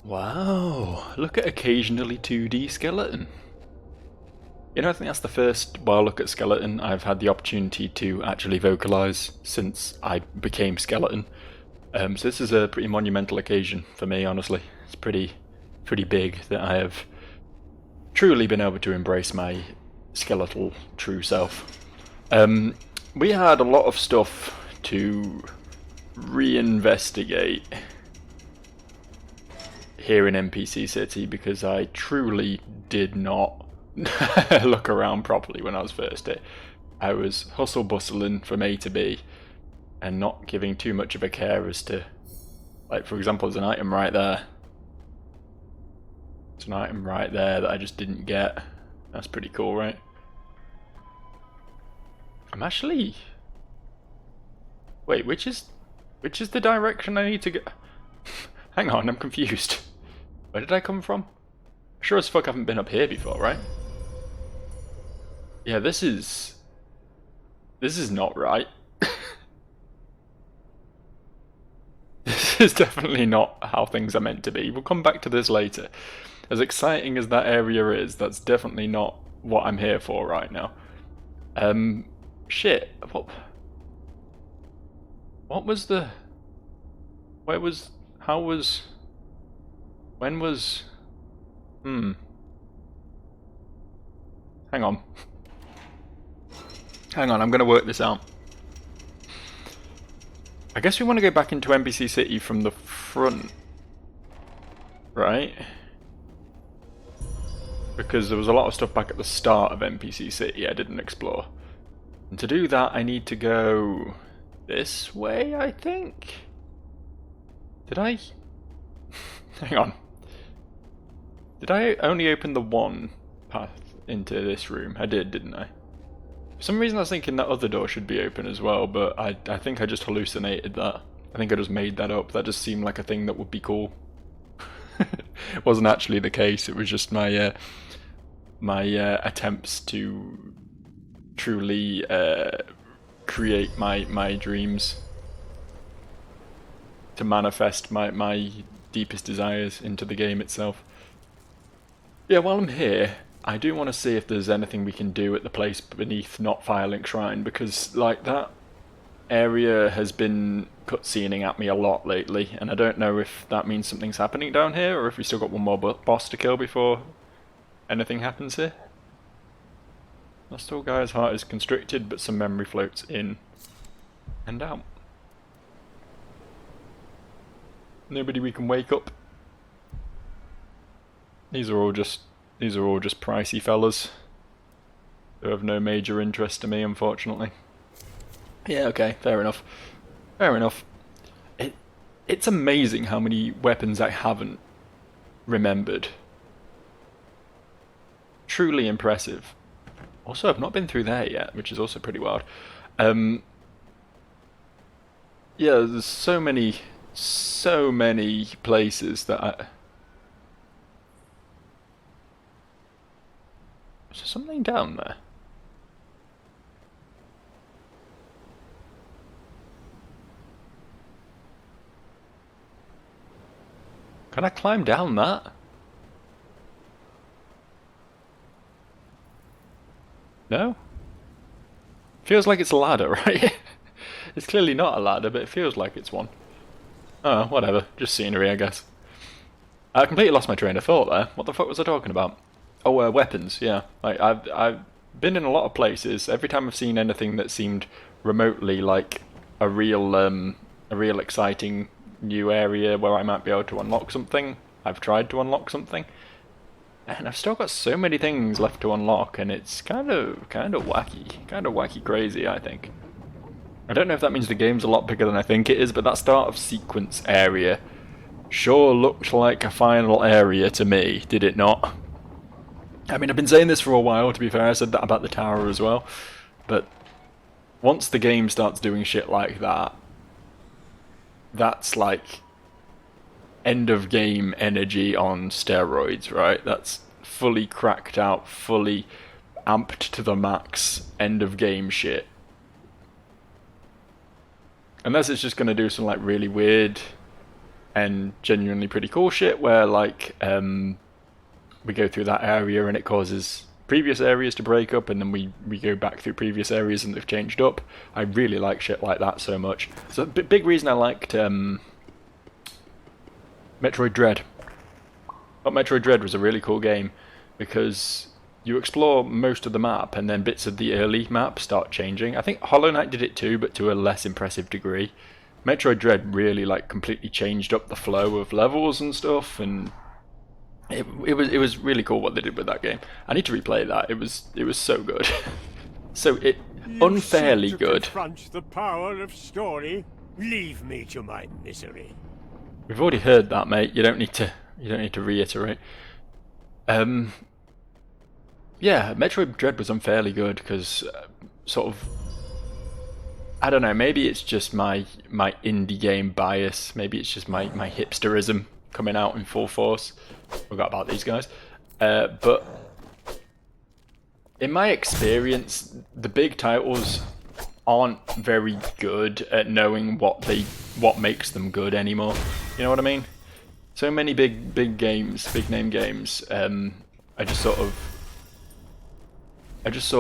Wow, look at occasionally 2D skeleton. You know, I think that's the first, while I look at skeleton, I've had the opportunity to actually vocalise since I became skeleton. So this is a pretty monumental occasion for me, honestly. It's pretty big that I have truly been able to embrace my skeletal true self. We had a lot of stuff to reinvestigate here in NPC City because I truly did not look around properly when I was first here. I was hustle bustling from A to B and not giving too much of a care as to, like, for example, there's an item right there. It's an item right there that I just didn't get. That's pretty cool, right? I'm actually... Wait, which is the direction I need to go? Hang on, I'm confused. Where did I come from? Sure as fuck I haven't been up here before, right? Yeah, this is not right. This is definitely not how things are meant to be. We'll come back to this later. As exciting as that area is, that's definitely not what I'm here for right now. Shit. What was the... Where was... How was... When was... Hang on. Hang on, I'm gonna work this out. I guess we want to go back into NPC City from the front. Right? Because there was a lot of stuff back at the start of NPC City I didn't explore. And to do that, I need to go this way, I think? Did I? Hang on. Did I only open the one path into this room? I did, didn't I? For some reason I was thinking that other door should be open as well, but I think I just hallucinated that. I think I just made that up. That just seemed like a thing that would be cool. It wasn't actually the case. It was just my my attempts to truly create my dreams, to manifest my deepest desires into the game itself. Yeah, while I'm here, I do want to see if there's anything we can do at the place beneath Not Firelink Shrine, because like that area has been cutscening at me a lot lately, and I don't know if that means something's happening down here, or if we still got one more boss to kill before anything happens here. Nostalgaia's heart is constricted, but some memory floats in and out. Nobody we can wake up. These are all just pricey fellas who have no major interest to me, unfortunately. Yeah, okay, fair enough. Fair enough. It's amazing how many weapons I haven't remembered. Truly impressive. Also, I've not been through there yet, which is also pretty wild. Yeah, there's so many places that I... Is there something down there? Can I climb down that? No? Feels like it's a ladder, right? It's clearly not a ladder, but it feels like it's one. Oh, whatever. Just scenery, I guess. I completely lost my train of thought there. What the fuck was I talking about? Oh, weapons, yeah. Like, I've been in a lot of places. Every time I've seen anything that seemed remotely like a real exciting new area where I might be able to unlock something, I've tried to unlock something. And I've still got so many things left to unlock, and it's kind of wacky crazy, I think. I don't know if that means the game's a lot bigger than I think it is, but that start of sequence area sure looked like a final area to me, did it not? I mean, I've been saying this for a while, to be fair. I said that about the tower as well. But once the game starts doing shit like that, that's like end of game energy on steroids, right? That's fully cracked out, fully amped to the max end of game shit. Unless it's just going to do some like really weird and genuinely pretty cool shit where like we go through that area and it causes previous areas to break up, and then we go back through previous areas and they've changed up. I really like shit like that so much. So big reason I liked Metroid Dread. But Metroid Dread was a really cool game because you explore most of the map and then bits of the early map start changing. I think Hollow Knight did it too, but to a less impressive degree. Metroid Dread really like completely changed up the flow of levels and stuff, and it was really cool what they did with that game. I need to replay that. It was so good. So unfairly good. Confront the power of story. Leave me to my misery. We've already heard that, mate. You don't need to reiterate. Yeah, Metroid Dread was unfairly good because sort of, I don't know, maybe it's just my indie game bias, maybe it's just my hipsterism coming out in full force. Forgot about these guys. But in my experience, the big titles aren't very good at knowing what makes them good anymore. You know what I mean? So many big games, big name games, are just sort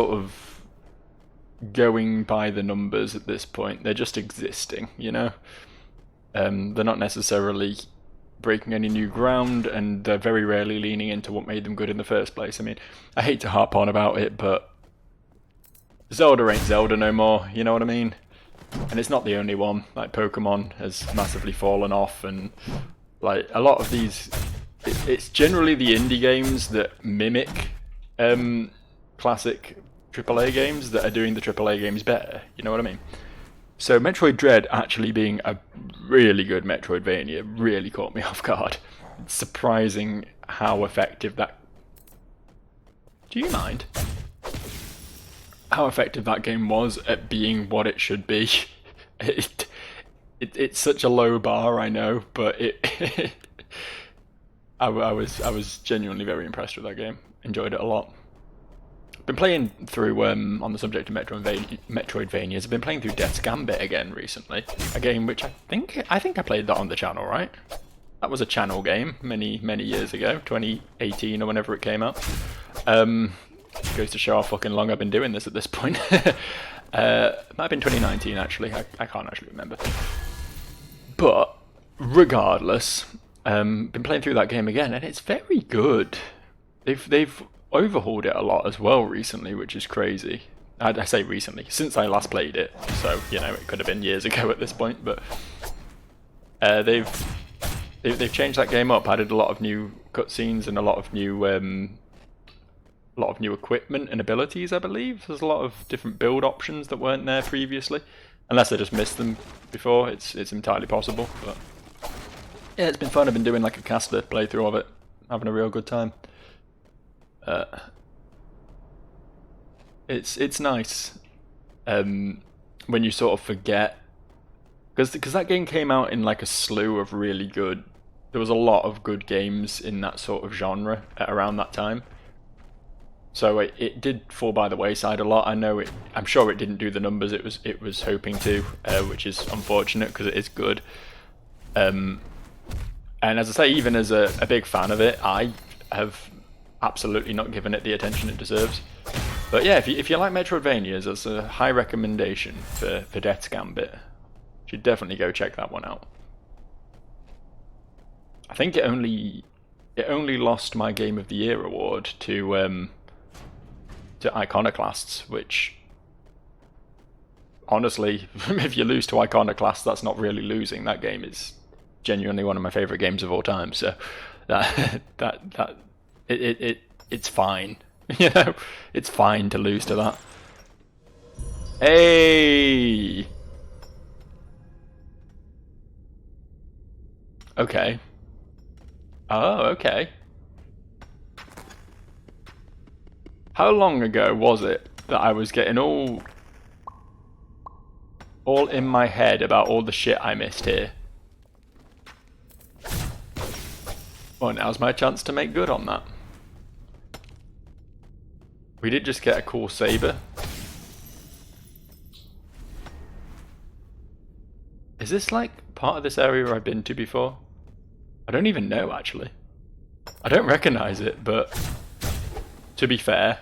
of going by the numbers at this point. They're just existing, you know? They're not necessarily breaking any new ground, and they're very rarely leaning into what made them good in the first place. I mean, I hate to harp on about it, but Zelda ain't Zelda no more, you know what I mean? And it's not the only one. Like, Pokemon has massively fallen off, and like a lot of these, it's generally the indie games that mimic classic AAA games that are doing the AAA games better, you know what I mean? So Metroid Dread actually being a really good Metroidvania really caught me off guard. It's surprising how effective that... Do you mind? How effective that game was at being what it should be. It's such a low bar, I know, but I was genuinely very impressed with that game. Enjoyed it a lot. Been playing through, on the subject of Metroidvanias, I've been playing through Death's Gambit again recently. A game which I think I played that on the channel, right? That was a channel game many years ago, 2018 or whenever it came out. Goes to show how fucking long I've been doing this at this point. It might have been 2019 actually, I can't actually remember. But regardless, been playing through that game again, and it's very good. They've overhauled it a lot as well recently, which is crazy. I say recently, since I last played it, so you know it could have been years ago at this point. But they've changed that game up, added a lot of new cutscenes and a lot of new equipment and abilities. I believe there's a lot of different build options that weren't there previously, unless I just missed them before. It's entirely possible. But yeah, it's been fun. I've been doing like a caster playthrough of it, having a real good time. It's nice when you sort of forget, because that game came out in like a slew of really good. There was a lot of good games in that sort of genre at around that time. So it did fall by the wayside a lot. I'm sure it didn't do the numbers it was hoping to, which is unfortunate because it is good. And as I say, even as a big fan of it, I have absolutely not given it the attention it deserves. But yeah, if you like Metroidvanias, that's a high recommendation for Death's Gambit. You should definitely go check that one out. I think it only lost my Game of the Year award to Iconoclasts, which honestly, if you lose to Iconoclasts, that's not really losing. That game is genuinely one of my favourite games of all time. So it's fine. You know, it's fine to lose to that. Hey. Okay. Oh, okay. How long ago was it that I was getting all in my head about all the shit I missed here? Well, now's my chance to make good on that. We did just get a cool saber. Is this like part of this area I've been to before? I don't even know, actually. I don't recognise it, but to be fair,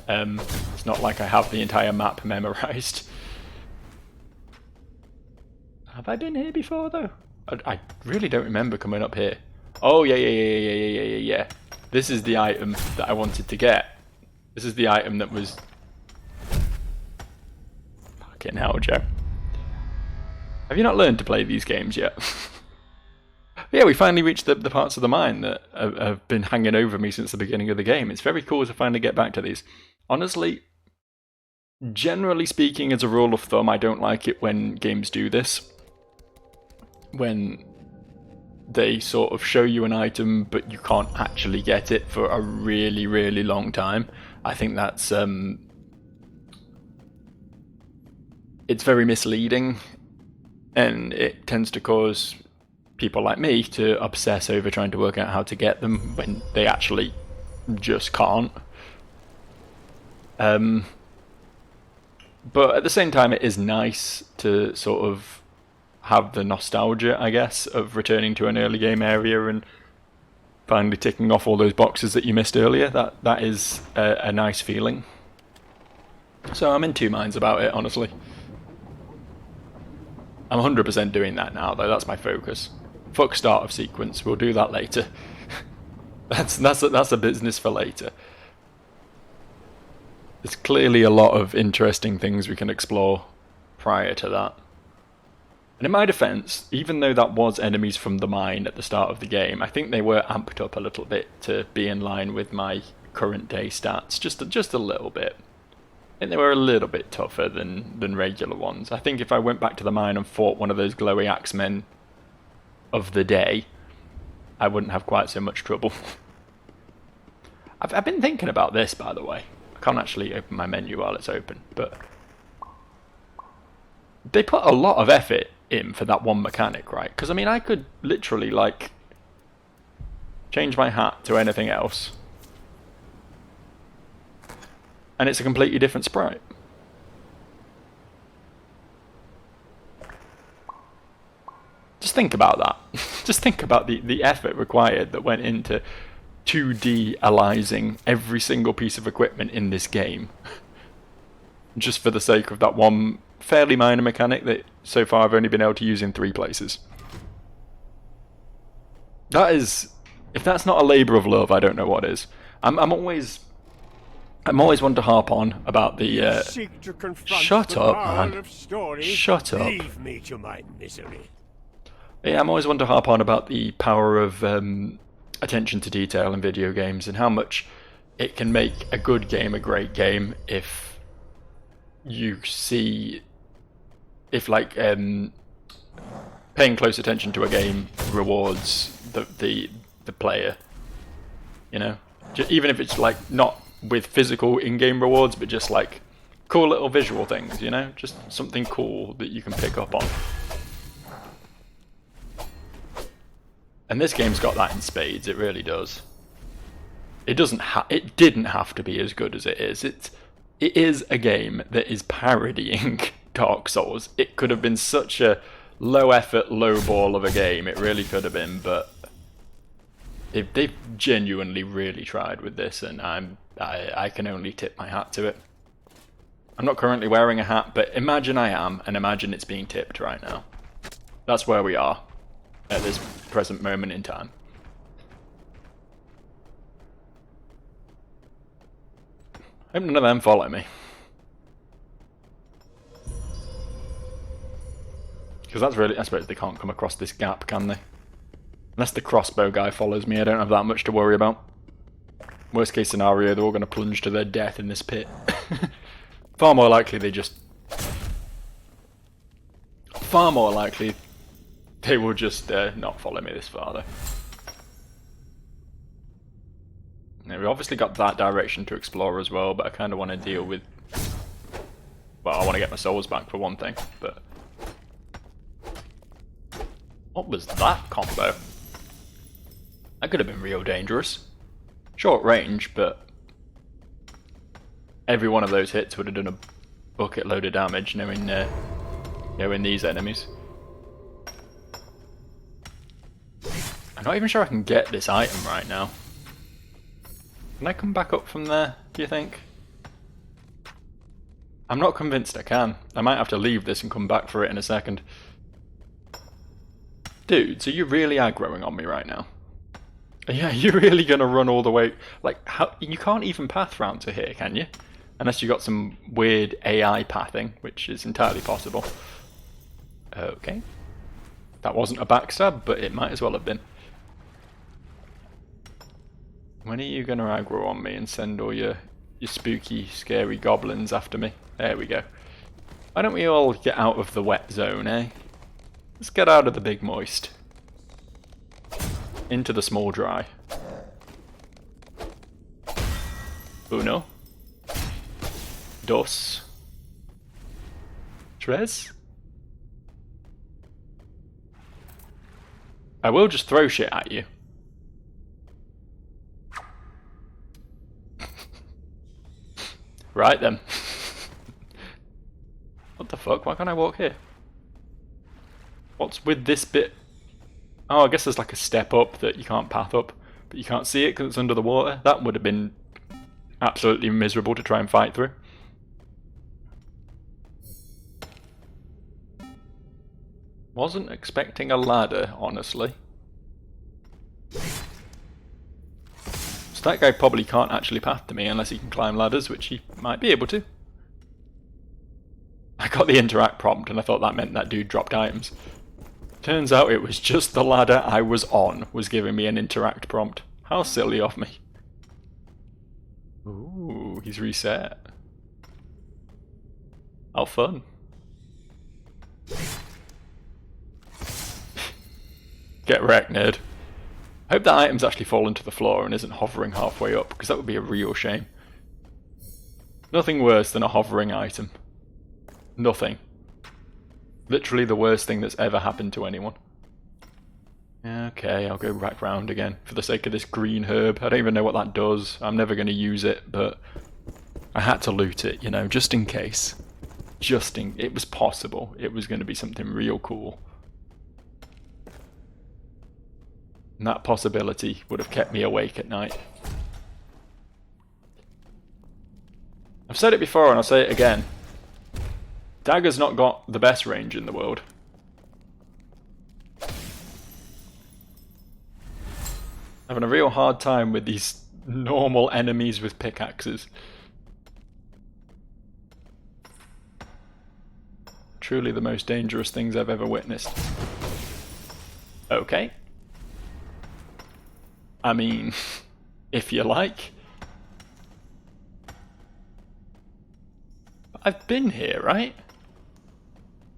it's not like I have the entire map memorised. Have I been here before, though? I really don't remember coming up here. Oh, yeah. This is the item that I wanted to get. This is the item that was... Fucking hell, Joe. Have you not learned to play these games yet? Yeah, we finally reached the parts of the mine that have been hanging over me since the beginning of the game. It's very cool to finally get back to these. Honestly, generally speaking, as a rule of thumb, I don't like it when games do this. When they sort of show you an item, but you can't actually get it for a really, really long time. I think that's... it's very misleading, and it tends to cause people like me to obsess over trying to work out how to get them when they actually just can't. But at the same time, it is nice to sort of have the nostalgia, I guess, of returning to an early game area and finally ticking off all those boxes that you missed earlier. That is a nice feeling. So I'm in two minds about it, honestly. I'm 100% doing that now, though. That's my focus. Fuck start of sequence. We'll do that later. that's a business for later. There's clearly a lot of interesting things we can explore prior to that. And in my defense, even though that was enemies from the mine at the start of the game, I think they were amped up a little bit to be in line with my current day stats. Just a little bit. I think they were a little bit tougher than regular ones. I think if I went back to the mine and fought one of those glowy axemen of the day, I wouldn't have quite so much trouble. I've been thinking about this, by the way. I can't actually open my menu while it's open, but they put a lot of effort in for that one mechanic, right? Because, I mean, I could literally, like, change my hat to anything else, and it's a completely different sprite. Just think about that. Just think about the effort required that went into 2D-alizing every single piece of equipment in this game. Just for the sake of that one fairly minor mechanic that so far I've only been able to use in 3 places. That is... If that's not a labour of love, I don't know what is. I'm always one to harp on about the... Shut up, man. Shut up. Leave me to my misery. Yeah, I'm always one to harp on about the power of attention to detail in video games and how much it can make a good game a great game if you see... If, like, paying close attention to a game rewards the player, you know? Even if it's, like, not with physical in-game rewards, but just, like, cool little visual things, you know? Just something cool that you can pick up on. And this game's got that in spades, it really does. It didn't have to be as good as it is. It is a game that is parodying Dark Souls. It could have been such a low effort, low ball of a game, it really could have been, but they've genuinely really tried with this, and I can only tip my hat to it. I'm not currently wearing a hat, but imagine I am, and imagine it's being tipped right now. That's where we are at this present moment in time. Hope none of them follow me. Because that's really... I suppose they can't come across this gap, can they? Unless the crossbow guy follows me, I don't have that much to worry about. Worst case scenario, they're all going to plunge to their death in this pit. Far more likely they just... Far more likely they will just not follow me this far, though. Now, we obviously got that direction to explore as well, but I kind of want to deal with... Well, I want to get my souls back for one thing, but... What was that combo? That could have been real dangerous. Short range, but... Every one of those hits would have done a bucket load of damage, knowing these enemies. not even sure I can get this item right now. Can I come back up from there, do you think? I'm not convinced I can. I might have to leave this and come back for it in a second. Dudes, are you really aggroing on me right now? Yeah, you're really gonna run all the way... Like, how... You can't even path round to here, can you? Unless you got some weird AI pathing, which is entirely possible. Okay. That wasn't a backstab, but it might as well have been. When are you gonna aggro on me and send all your spooky, scary goblins after me? There we go. Why don't we all get out of the wet zone, eh? Let's get out of the big moist. Into the small dry. Uno. Dos. Tres. I will just throw shit at you. Right then. What the fuck? Why can't I walk here? What's with this bit? Oh, I guess there's like a step up that you can't path up, but you can't see it because it's under the water. That would have been absolutely miserable to try and fight through. Wasn't expecting a ladder, honestly. So that guy probably can't actually path to me unless he can climb ladders, which he might be able to. I got the interact prompt and I thought that meant that dude dropped items. Turns out it was just the ladder I was on was giving me an interact prompt. How silly of me. Ooh, he's reset. How fun. Get wrecked, nerd. I hope that item's actually fallen to the floor and isn't hovering halfway up, because that would be a real shame. Nothing worse than a hovering item. Nothing. Literally the worst thing that's ever happened to anyone. Okay, I'll go back round again for the sake of this green herb. I don't even know what that does. I'm never going to use it, but I had to loot it, you know, just in case. It was possible. It was going to be something real cool. And that possibility would have kept me awake at night. I've said it before and I'll say it again. Dagger's not got the best range in the world. Having a real hard time with these normal enemies with pickaxes. Truly the most dangerous things I've ever witnessed. Okay. I mean, if you like. I've been here, right?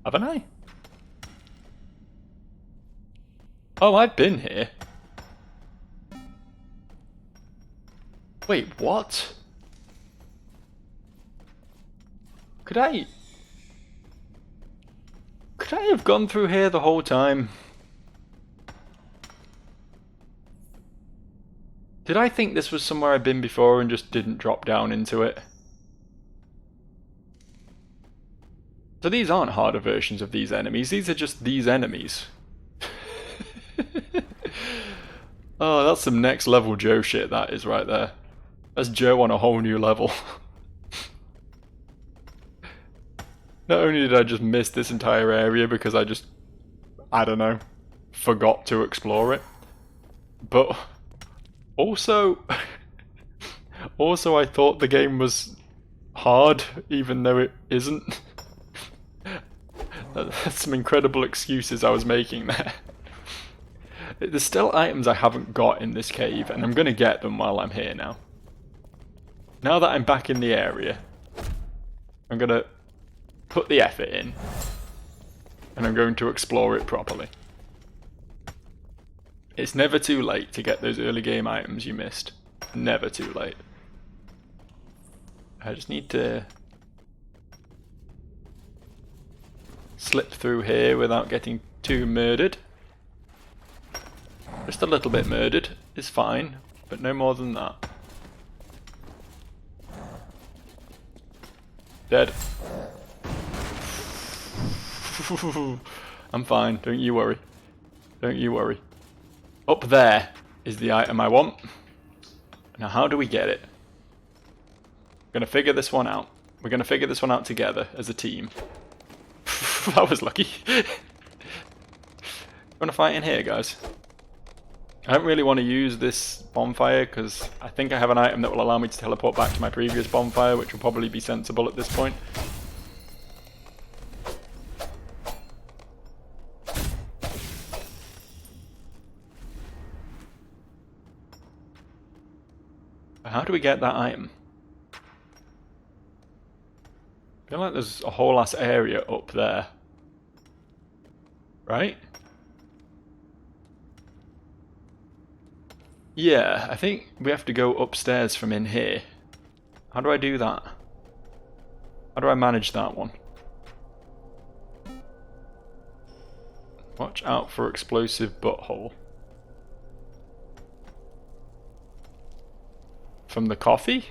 Haven't I? Oh, I've been here. Wait, what? Could I have gone through here the whole time? Did I think this was somewhere I've been before and just didn't drop down into it? So these aren't harder versions of these enemies, these are just these enemies. Oh, that's some next level Joe shit that is right there. That's Joe on a whole new level. Not only did I just miss this entire area because I don't know, forgot to explore it, but also I thought the game was hard even though it isn't. That's some incredible excuses I was making there. There's still items I haven't got in this cave, and I'm going to get them while I'm here now. Now that I'm back in the area, I'm going to put the effort in, and I'm going to explore it properly. It's never too late to get those early game items you missed. Never too late. I just need to slip through here without getting too murdered. Just a little bit murdered is fine, but no more than that. Dead. I'm fine, don't you worry. Don't you worry. Up there is the item I want. Now how do we get it? We're going to figure this one out. We're going to figure this one out together as a team. That was lucky. Want to fight in here, guys? I don't really want to use this bonfire because I think I have an item that will allow me to teleport back to my previous bonfire, which will probably be sensible at this point. How do we get that item? I feel like there's a whole ass area up there. Right? Yeah, I think we have to go upstairs from in here. How do I do that? How do I manage that one? Watch out for explosive butthole. From the coffee?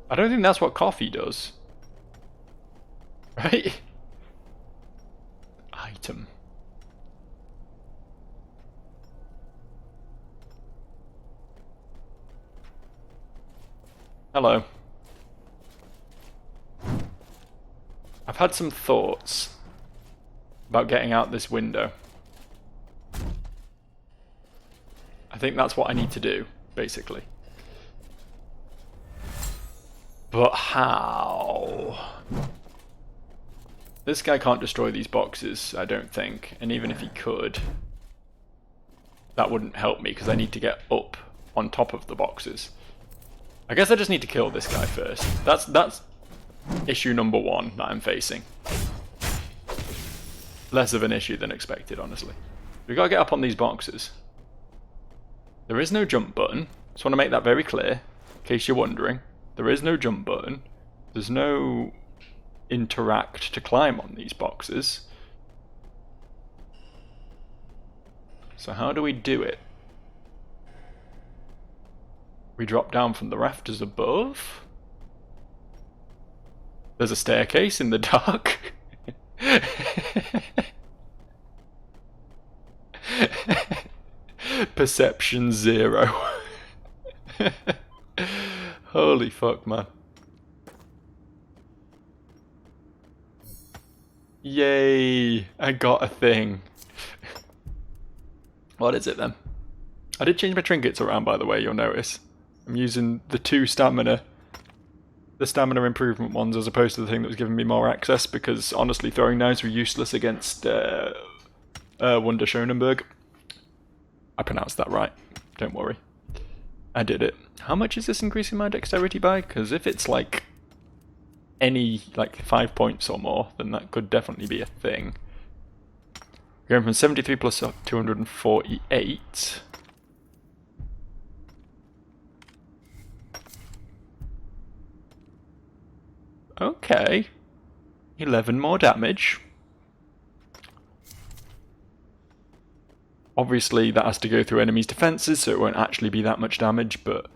I don't think that's what coffee does. Right? Item. Hello. I've had some thoughts about getting out this window. I think that's what I need to do, basically. But how? This guy can't destroy these boxes, I don't think. And even if he could, that wouldn't help me because I need to get up on top of the boxes. I guess I just need to kill this guy first. That's issue number one that I'm facing. Less of an issue than expected, honestly. We've got to get up on these boxes. There is no jump button. Just want to make that very clear, in case you're wondering. There is no jump button. There's no interact to climb on these boxes. So how do we do it? We drop down from the rafters above. There's a staircase in the dark. Perception 0. Holy fuck, man. Yay, I got a thing. What is it then? I did change my trinkets around, by the way, you'll notice. I'm using the the stamina improvement ones as opposed to the thing that was giving me more access because honestly throwing knives were useless against Wunder Schonenberg. I pronounced that right, don't worry. I did it. How much is this increasing my dexterity by? Because if it's like any 5 points or more, then that could definitely be a thing. Going from 73 plus 248. Okay. 11 more damage. Obviously that has to go through enemies' defenses, so it won't actually be that much damage, but...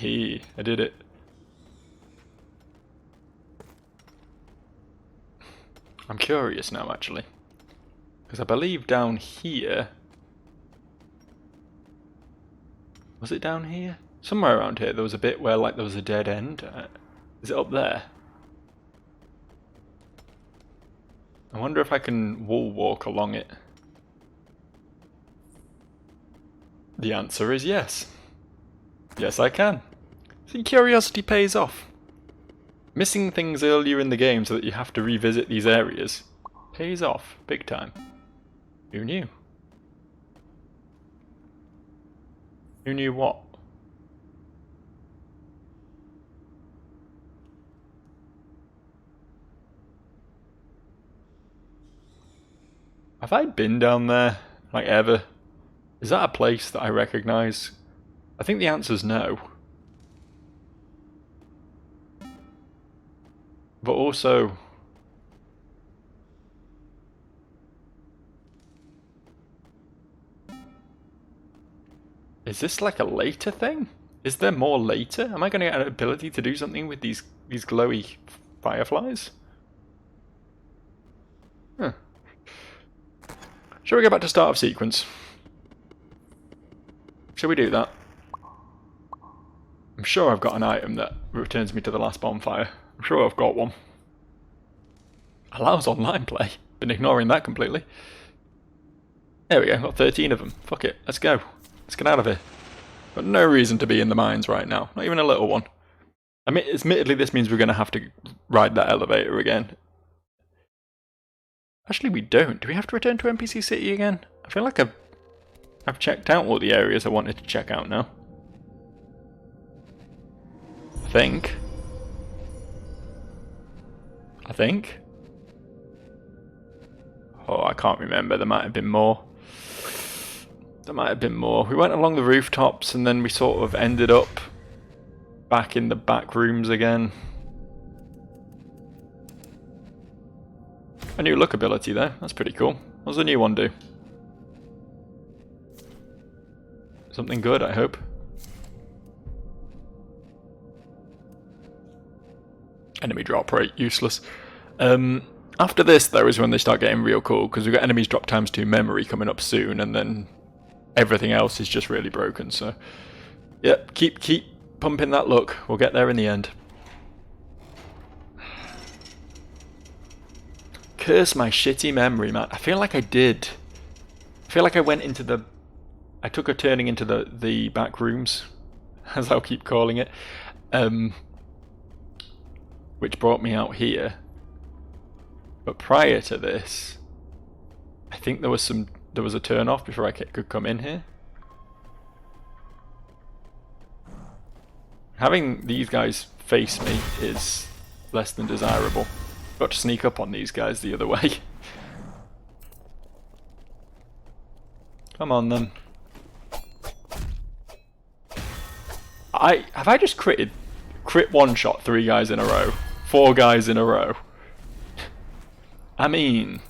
I did it. I'm curious now, actually. Because I believe down here... Was it down here? Somewhere around here there was a bit where there was a dead end. Is it up there? I wonder if I can wall walk along it. The answer is yes. Yes, I can. See, curiosity pays off. Missing things earlier in the game so that you have to revisit these areas pays off big time. Who knew? Who knew what? Have I been down there, ever? Is that a place that I recognise? I think the answer's no. But also... Is this a later thing? Is there more later? Am I going to get an ability to do something with these glowy fireflies? Huh. Shall we go back to start of sequence? Shall we do that? I'm sure I've got an item that returns me to the last bonfire. I'm sure I've got one. Allows online play. Been ignoring that completely. There we go, got 13 of them. Fuck it, let's go. Let's get out of here. Got no reason to be in the mines right now. Not even a little one. I mean, admittedly, this means we're going to have to ride that elevator again. Actually, we don't. Do we have to return to NPC City again? I feel like I've checked out all the areas I wanted to check out now. I think. Oh, I can't remember. There might have been more. We went along the rooftops and then we sort of ended up back in the back rooms again. A new look ability there. That's pretty cool. What does the new one do? Something good, I hope. Enemy drop rate, useless. After this, though, is when they start getting real cool, because we've got enemies drop ×2 memory coming up soon, and then everything else is just really broken, so... Yep, keep pumping that luck. We'll get there in the end. Curse my shitty memory, man. I feel like I did. I feel like I went into the... I took a turning into the back rooms, as I'll keep calling it, which brought me out here. But prior to this, I think there was a turn off before I could come in here. Having these guys face me is less than desirable. Got to sneak up on these guys the other way. Come on then. Have I just crit one shot 3 guys in a row? 4 guys in a row? I mean,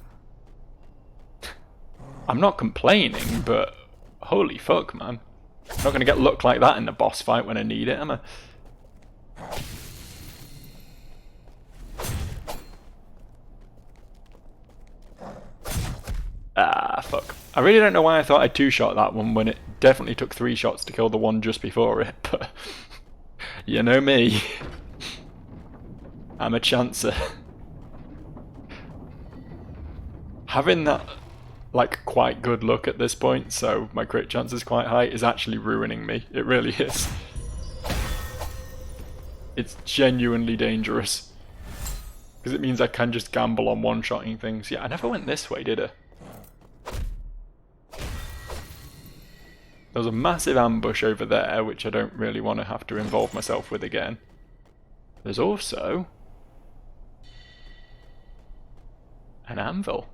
I'm not complaining, but holy fuck, man. I'm not going to get luck like that in the boss fight when I need it, am I? Ah, fuck. I really don't know why I thought I 2-shot that one when it definitely took 3 shots to kill the one just before it, but you know me. I'm a chancer. Having that, like, quite good luck at this point, so my crit chance is quite high, is actually ruining me. It really is. It's genuinely dangerous. Because it means I can just gamble on one-shotting things. Yeah, I never went this way, did I? There was a massive ambush over there, which I don't really want to have to involve myself with again. There's also an anvil.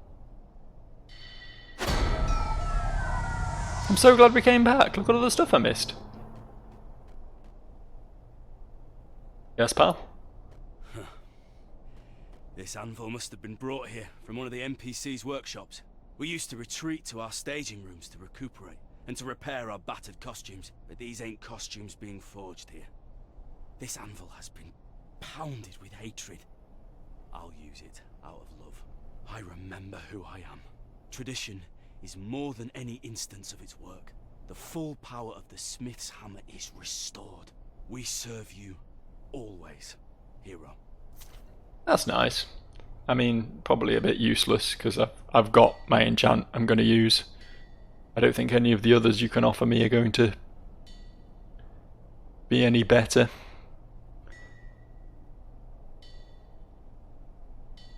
I'm so glad we came back. Look at all the stuff I missed. Yes, pal? This anvil must have been brought here from one of the NPC's workshops. We used to retreat to our staging rooms to recuperate and to repair our battered costumes, but these ain't costumes being forged here. This anvil has been pounded with hatred. I'll use it out of love. I remember who I am. Tradition is more than any instance of its work. The full power of the Smith's hammer is restored. We serve you always, hero. That's nice. I mean, probably a bit useless because I've got my enchant I'm going to use. I don't think any of the others you can offer me are going to be any better.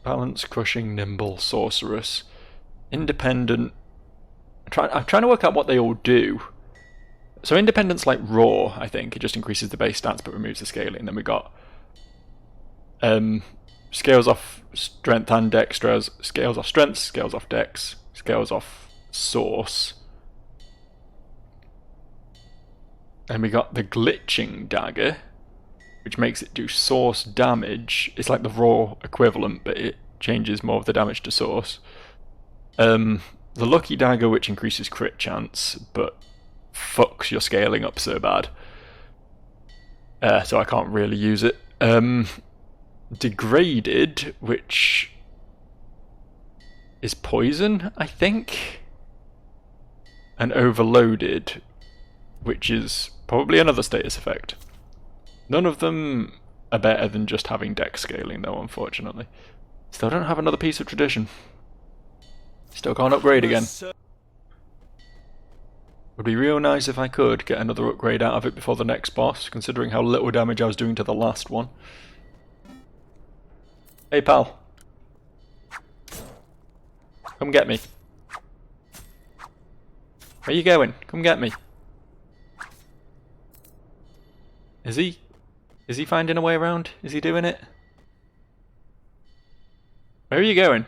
Balance, crushing, nimble, sorceress, independent. I'm trying to work out what they all do. So independent's like raw, I think. It just increases the base stats but removes the scaling. Then we got scales off strength and dex, scales off strength, scales off dex, scales off source. And we got the glitching dagger, which makes it do source damage. It's like the raw equivalent, but it changes more of the damage to source. The lucky dagger, which increases crit chance, but fucks your scaling up so bad. So I can't really use it. Degraded, which is poison, I think. and overloaded, which is probably another status effect. None of them are better than just having deck scaling though, unfortunately. Still don't have another piece of tradition. Still can't upgrade again. Would be real nice if I could get another upgrade out of it before the next boss, considering how little damage I was doing to the last one. Hey pal. Come get me. Where you going? Come get me. Is he finding a way around? Is he doing it? Where are you going?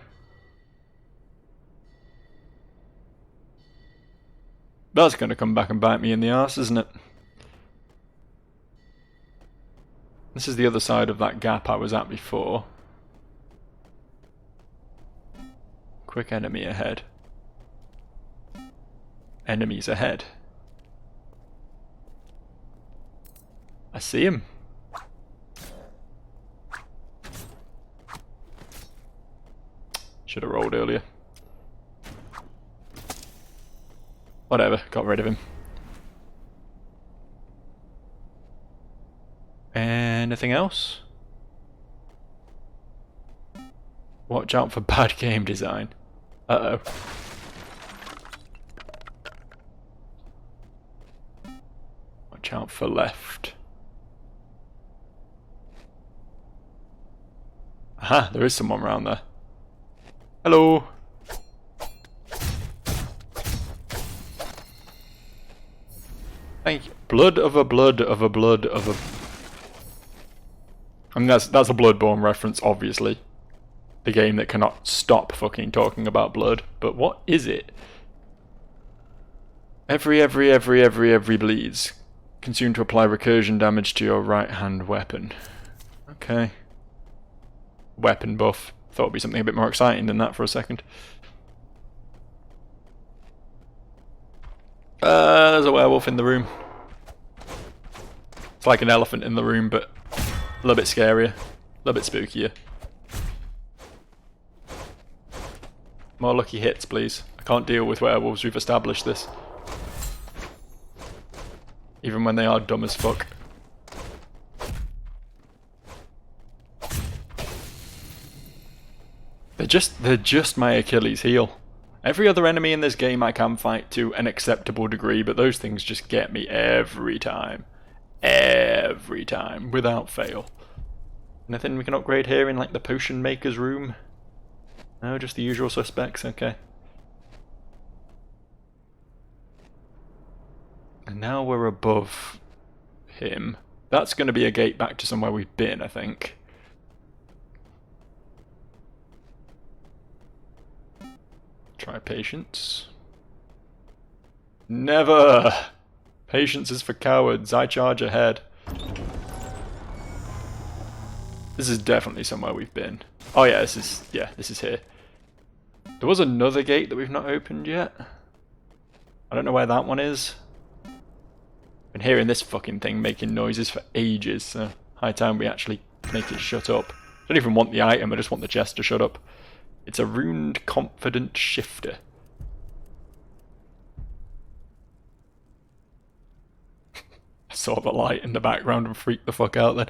That's going to come back and bite me in the arse, isn't it? This is the other side of that gap I was at before. Quick enemy ahead. Enemies ahead. I see him. Should have rolled earlier. Whatever, got rid of him. Anything else? Watch out for bad game design. Uh-oh. Watch out for left. Aha, there is someone around there. Hello. Thank you. Blood of a blood of a blood of a... I mean, that's a Bloodborne reference, obviously. The game that cannot stop fucking talking about blood. But what is it? Every bleeds. Consume to apply recursion damage to your right hand weapon. Okay. Weapon buff. Thought it'd be something a bit more exciting than that for a second. There's a werewolf in the room. It's like an elephant in the room, but a little bit scarier. A little bit spookier. More lucky hits, please. I can't deal with werewolves, we've established this. Even when they are dumb as fuck. They're just my Achilles heel. Every other enemy in this game I can fight to an acceptable degree, but those things just get me every time. Every time, without fail. Nothing we can upgrade here in like the potion maker's room? No, just the usual suspects, okay. And now we're above him. That's going to be a gate back to somewhere we've been, I think. Try patience. Never! Patience is for cowards. I charge ahead. This is definitely somewhere we've been. Oh yeah, this is here. There was another gate that we've not opened yet. I don't know where that one is. Been hearing this fucking thing making noises for ages, so high time we actually make it shut up. I don't even want the item, I just want the chest to shut up. It's a runed confident shifter. I saw the light in the background and freaked the fuck out then.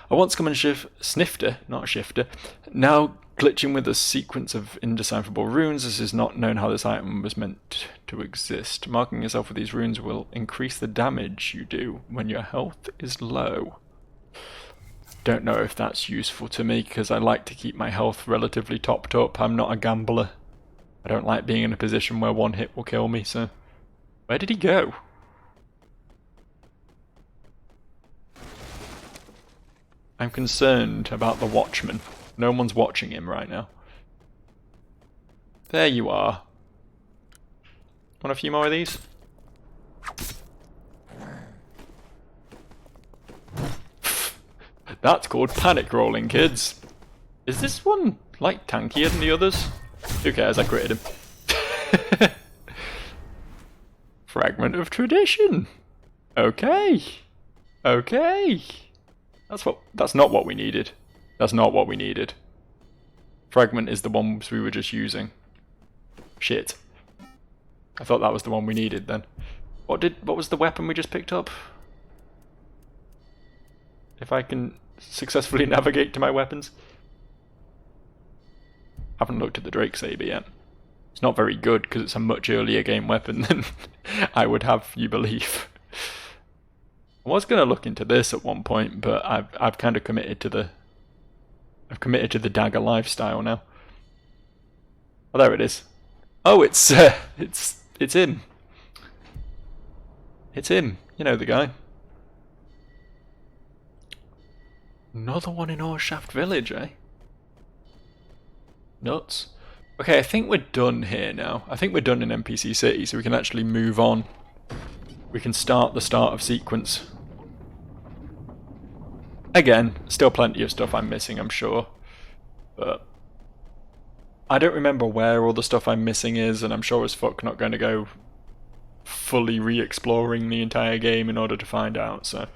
I once come and snifter, not shifter. Now glitching with a sequence of indecipherable runes. This is not known how this item was meant to exist. Marking yourself with these runes will increase the damage you do when your health is low. Don't know if that's useful to me because I like to keep my health relatively topped up. I'm not a gambler. I don't like being in a position where one hit will kill me, so... Where did he go? I'm concerned about the watchman. No one's watching him right now. There you are. Want a few more of these? That's called panic rolling, kids. Is this one, like, tankier than the others? Who cares, I critted him. Fragment of tradition. Okay. Okay. That's not what we needed. That's not what we needed. Fragment is the ones we were just using. Shit. I thought that was the one we needed then. What was the weapon we just picked up? If I can successfully navigate to my weapons. Haven't looked at the Drake Saber yet. It's not very good because it's a much earlier game weapon than I would have you believe. I was going to look into this at one point, but I've kind of committed to the dagger lifestyle now. Oh, there it is. Oh, it's him. It's him. You know the guy. Another one in Orshaft Village, eh? Nuts. Okay, I think we're done here now. I think we're done in NPC City, so we can actually move on. We can start the start of sequence. Again, still plenty of stuff I'm missing, I'm sure. But I don't remember where all the stuff I'm missing is, and I'm sure as fuck not going to go fully re-exploring the entire game in order to find out, so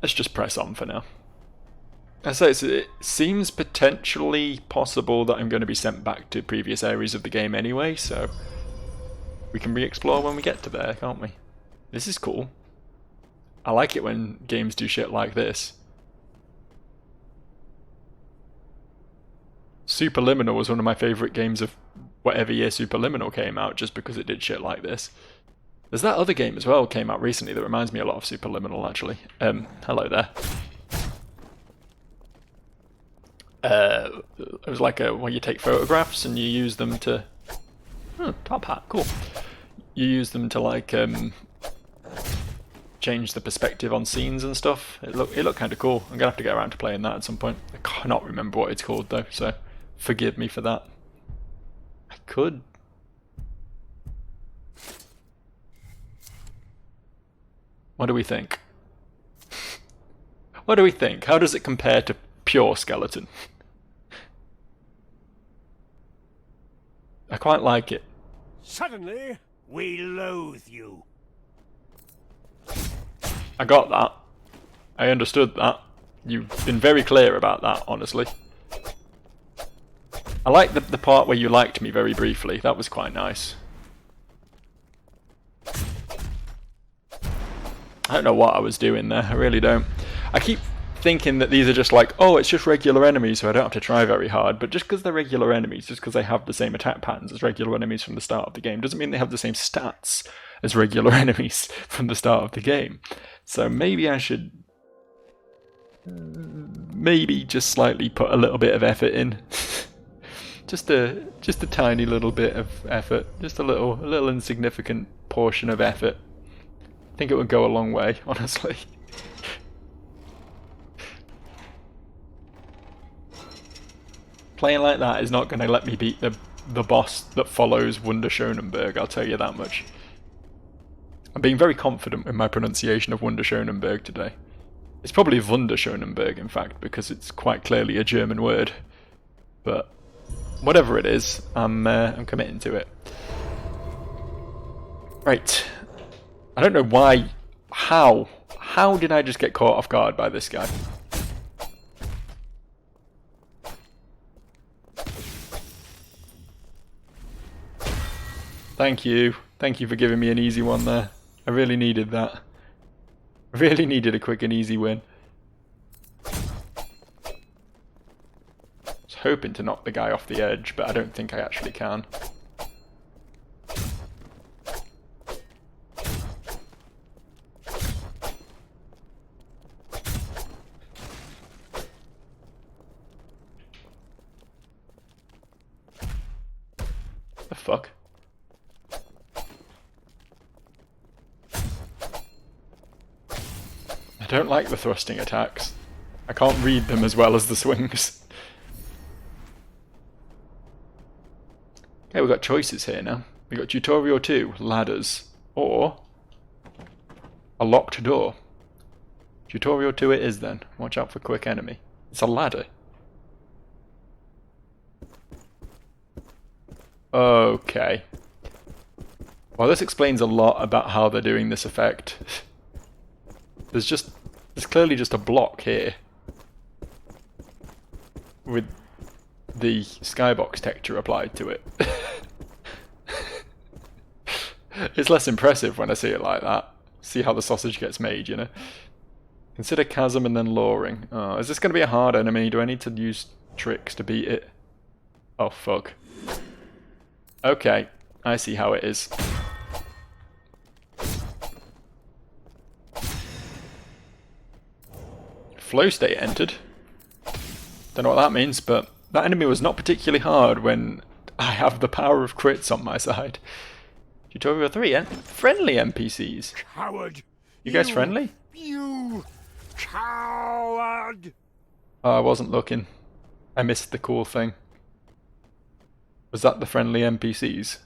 let's just press on for now. As I say, it seems potentially possible that I'm going to be sent back to previous areas of the game anyway, so we can re-explore when we get to there, can't we? This is cool. I like it when games do shit like this. Superliminal was one of my favourite games of whatever year Superliminal came out, just because it did shit like this. There's that other game as well came out recently that reminds me a lot of Superliminal, actually. Hello there. It was like where you take photographs and you use them to... top hat, cool. You use them to like change the perspective on scenes and stuff. It looked kind of cool. I'm gonna have to get around to playing that at some point. I cannot remember what it's called though, so forgive me for that. I could... What do we think? What do we think? How does it compare to pure skeleton? I quite like it. Suddenly, we loathe you. I got that. I understood that. You've been very clear about that, honestly. I like the part where you liked me very briefly. That was quite nice. I don't know what I was doing there. I really don't. I keep thinking that these are just like, oh, it's just regular enemies, so I don't have to try very hard. But just because they're regular enemies, just because they have the same attack patterns as regular enemies from the start of the game, doesn't mean they have the same stats as regular enemies from the start of the game. So maybe I should... maybe just slightly put a little bit of effort in. just a tiny little bit of effort. Just a little insignificant portion of effort. I think it would go a long way, honestly. Playing like that is not going to let me beat the boss that follows Wunderschönenberg, I'll tell you that much. I'm being very confident in my pronunciation of Wunderschönenberg today. It's probably Wunderschönenberg, in fact, because it's quite clearly a German word. But whatever it is, I'm committing to it. Right. I don't know why... How did I just get caught off guard by this guy? Thank you. Thank you for giving me an easy one there. I really needed that. I really needed a quick and easy win. I was hoping to knock the guy off the edge, but I don't think I actually can. The fuck? I don't like the thrusting attacks. I can't read them as well as the swings. Okay, we've got choices here now. We've got Tutorial 2, ladders, or a locked door. Tutorial 2 it is then. Watch out for quick enemy. It's a ladder. Okay. Well, this explains a lot about how they're doing this effect. There's clearly just a block here with the skybox texture applied to it. It's less impressive when I see it like that. See how the sausage gets made, you know? Consider chasm and then luring. Oh, is this going to be a hard enemy? Do I need to use tricks to beat it? Oh, fuck. Okay, I see how it is. Flow state entered. Don't know what that means, but that enemy was not particularly hard when I have the power of crits on my side. Tutorial 3, eh? Friendly NPCs. Coward! You guys friendly? You coward! Oh, I wasn't looking. I missed the cool thing. Was that the friendly NPCs?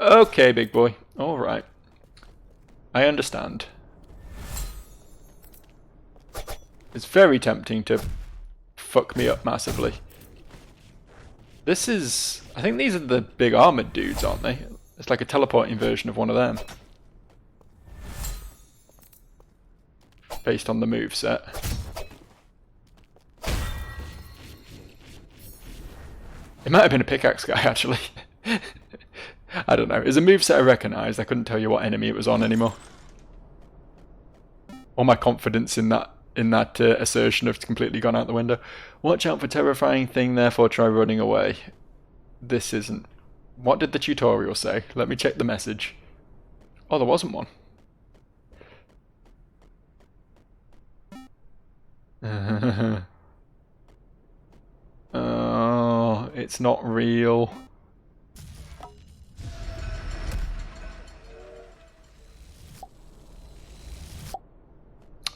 Okay, big boy. Alright. I understand. It's very tempting to fuck me up massively. This is... I think these are the big armoured dudes, aren't they? It's like a teleporting version of one of them. Based on the moveset. It might have been a pickaxe guy, actually. I don't know. It's a moveset I recognised. I couldn't tell you what enemy it was on anymore. All my confidence in that assertion have completely gone out the window. Watch out for terrifying thing, therefore try running away. This isn't... What did the tutorial say? Let me check the message. Oh, there wasn't one. Oh, it's not real.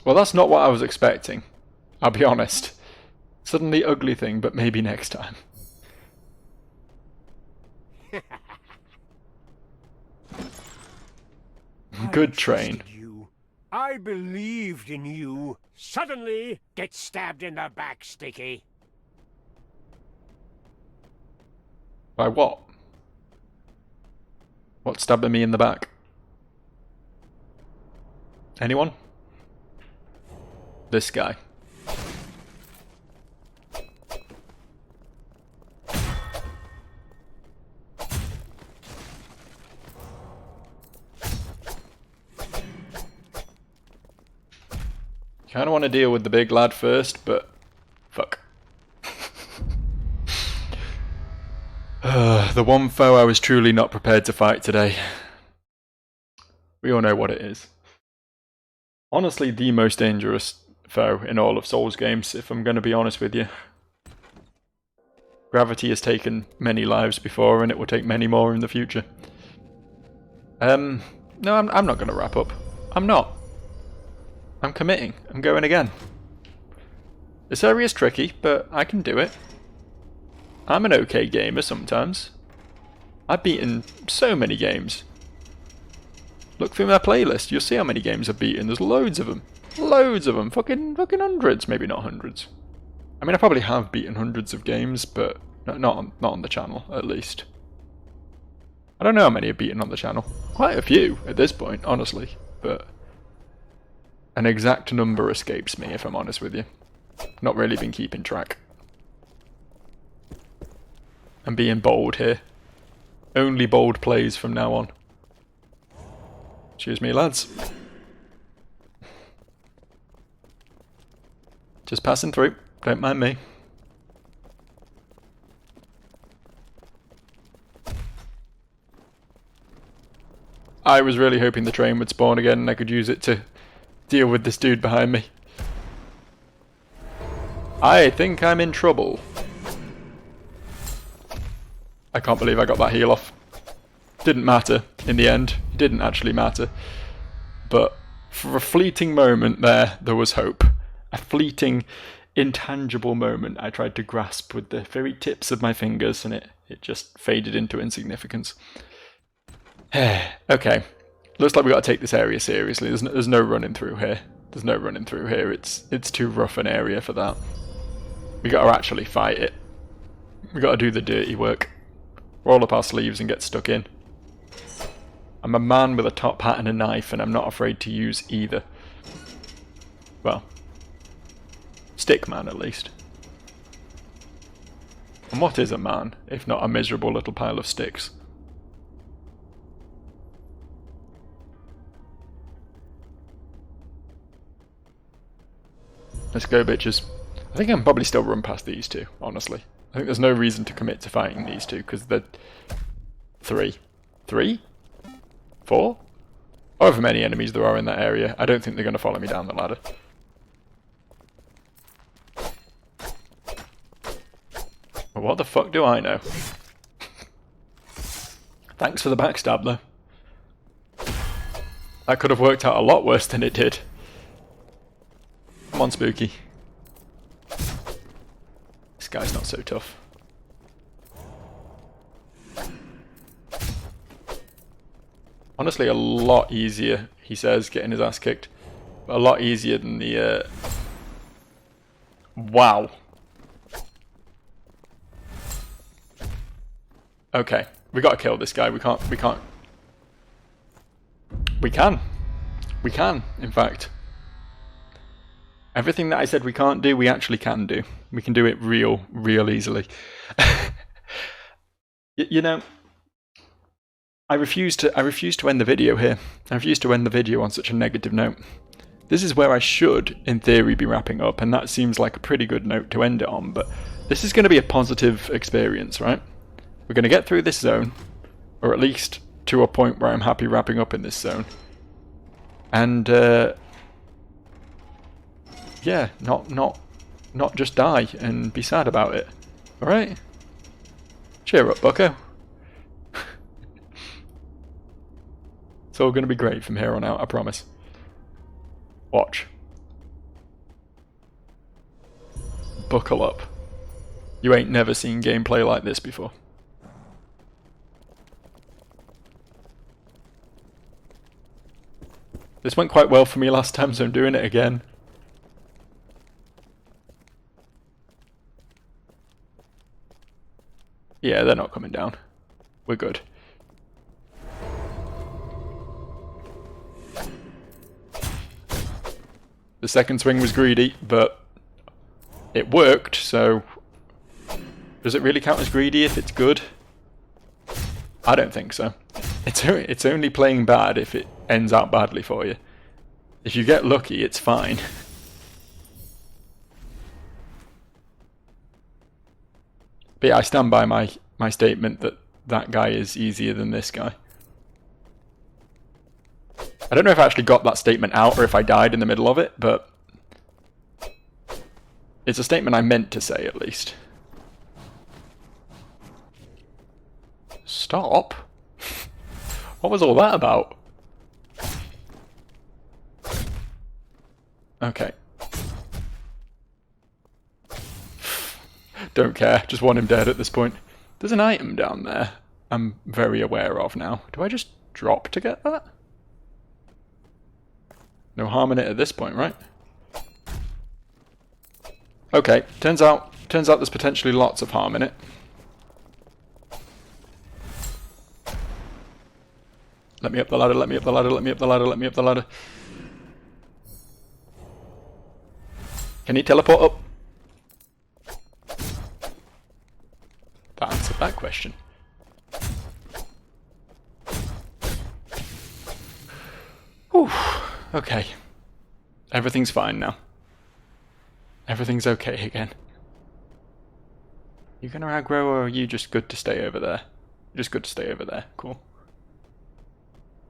Well, that's not what I was expecting. I'll be honest. Suddenly ugly thing, but maybe next time. Good train. I believed in you. Suddenly, get stabbed in the back, Sticky. By what? What's stabbing me in the back? Anyone? This guy. Kind of want to deal with the big lad first, but fuck. The one foe I was truly not prepared to fight today. We all know what it is. Honestly, the most dangerous foe in all of Souls games, if I'm going to be honest with you. Gravity has taken many lives before, and it will take many more in the future. No, I'm not going to wrap up. I'm not. I'm committing. I'm going again. This area's tricky, but I can do it. I'm an okay gamer sometimes. I've beaten so many games. Look through my playlist, you'll see how many games I've beaten. There's loads of them. Loads of them. Fucking hundreds. Maybe not hundreds. I mean, I probably have beaten hundreds of games, but not on the channel, at least. I don't know how many I've beaten on the channel. Quite a few at this point, honestly. But an exact number escapes me, if I'm honest with you. Not really been keeping track. I'm being bold here. Only bold plays from now on. Excuse me, lads. Just passing through. Don't mind me. I was really hoping the train would spawn again and I could use it to deal with this dude behind me. I think I'm in trouble. I can't believe I got that heal off. Didn't matter in the end. It didn't actually matter. But for a fleeting moment there was hope. A fleeting, intangible moment I tried to grasp with the very tips of my fingers, and it just faded into insignificance. Okay. Looks like we got to take this area seriously. There's no running through here. There's no running through here. It's too rough an area for that. We got to actually fight it. We got to do the dirty work. Roll up our sleeves and get stuck in. I'm a man with a top hat and a knife, and I'm not afraid to use either. Well, Stick man, at least. And what is a man, if not a miserable little pile of sticks? Let's go, bitches. I think I can probably still run past these two, honestly. I think there's no reason to commit to fighting these two, because they're... 3? 4? However many enemies there are in that area, I don't think they're going to follow me down the ladder. But what the fuck do I know? Thanks for the backstab, though. That could have worked out a lot worse than it did. Come on, Spooky. This guy's not so tough. Honestly, a lot easier, he says, getting his ass kicked. But a lot easier than the, Wow. Okay, we gotta kill this guy. We can, in fact. Everything that I said we can't do, we actually can do. We can do it real easily. You know, I refuse to end the video here. I refuse to end the video on such a negative note. This is where I should, in theory, be wrapping up, and that seems like a pretty good note to end it on, but this is going to be a positive experience, right? We're going to get through this zone, or at least to a point where I'm happy wrapping up in this zone. And, yeah, not just die and be sad about it. Alright? Cheer up, bucko. It's all going to be great from here on out, I promise. Watch. Buckle up. You ain't never seen gameplay like this before. This went quite well for me last time, so I'm doing it again. Yeah, they're not coming down. We're good. The second swing was greedy, but it worked, so... Does it really count as greedy if it's good? I don't think so. It's only playing bad if it ends out badly for you. If you get lucky, it's fine. But yeah, I stand by my statement that that guy is easier than this guy. I don't know if I actually got that statement out or if I died in the middle of it, but it's a statement I meant to say, at least. Stop? What was all that about? Okay. Don't care, just want him dead at this point. There's an item down there I'm very aware of now. Do I just drop to get that? No harm in it at this point, right? Okay, turns out there's potentially lots of harm in it. Let me up the ladder, let me up the ladder, let me up the ladder, let me up the ladder. Can he teleport up? That answered that question. Whew. Okay. Everything's fine now. Everything's okay again. You gonna aggro, or are you just good to stay over there? You're just good to stay over there. Cool.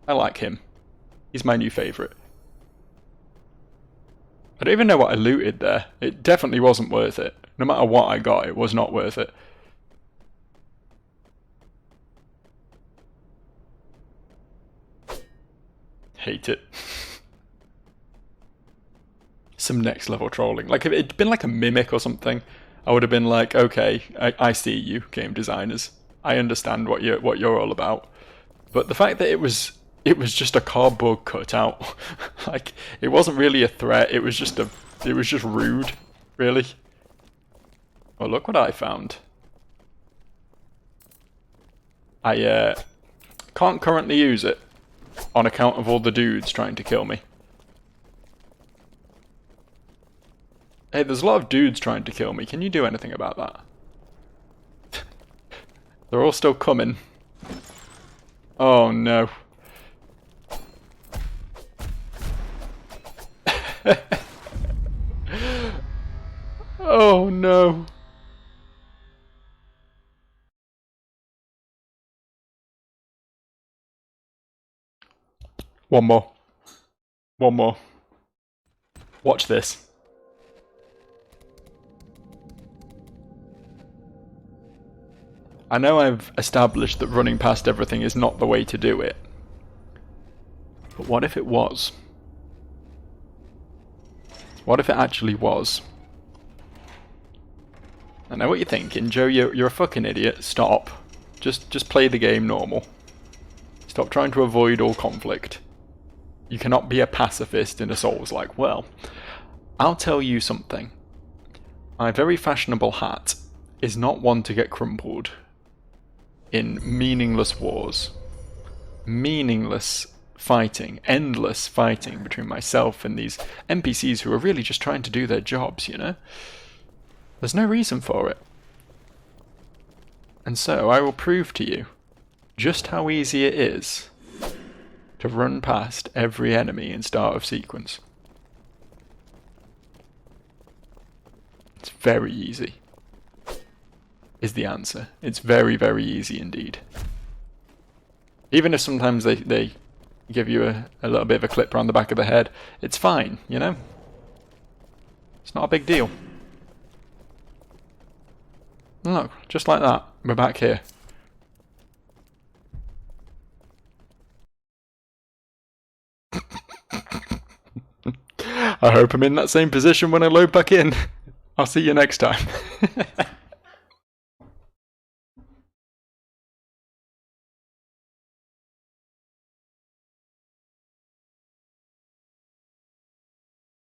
I like him. He's my new favourite. I don't even know what I looted there. It definitely wasn't worth it. No matter what I got, it was not worth it. Hate it. Some next level trolling. Like, if it'd been like a mimic or something, I would have been like, okay, I see you, game designers. I understand what you're all about. But the fact that it was just a cardboard cutout, like, it wasn't really a threat. It was just rude, really. Well, look what I found. I can't currently use it on account of all the dudes trying to kill me. Hey, there's a lot of dudes trying to kill me. Can you do anything about that? They're all still coming. Oh no. Oh no. One more. One more. Watch this. I know I've established that running past everything is not the way to do it. But what if it was? What if it actually was? I know what you're thinking, Joe, you're a fucking idiot. Stop. Just play the game normal. Stop trying to avoid all conflict. You cannot be a pacifist in a Souls-like. Well, I'll tell you something. My very fashionable hat is not one to get crumpled in meaningless wars. Meaningless fighting, endless fighting between myself and these NPCs who are really just trying to do their jobs, you know? There's no reason for it. And so I will prove to you just how easy it is to run past every enemy in start of sequence. It's very easy, is the answer. It's very, very easy indeed. Even if sometimes they give you a little bit of a clip around the back of the head, it's fine, you know? It's not a big deal. Look, just like that, we're back here. I hope I'm in that same position when I load back in. I'll see you next time.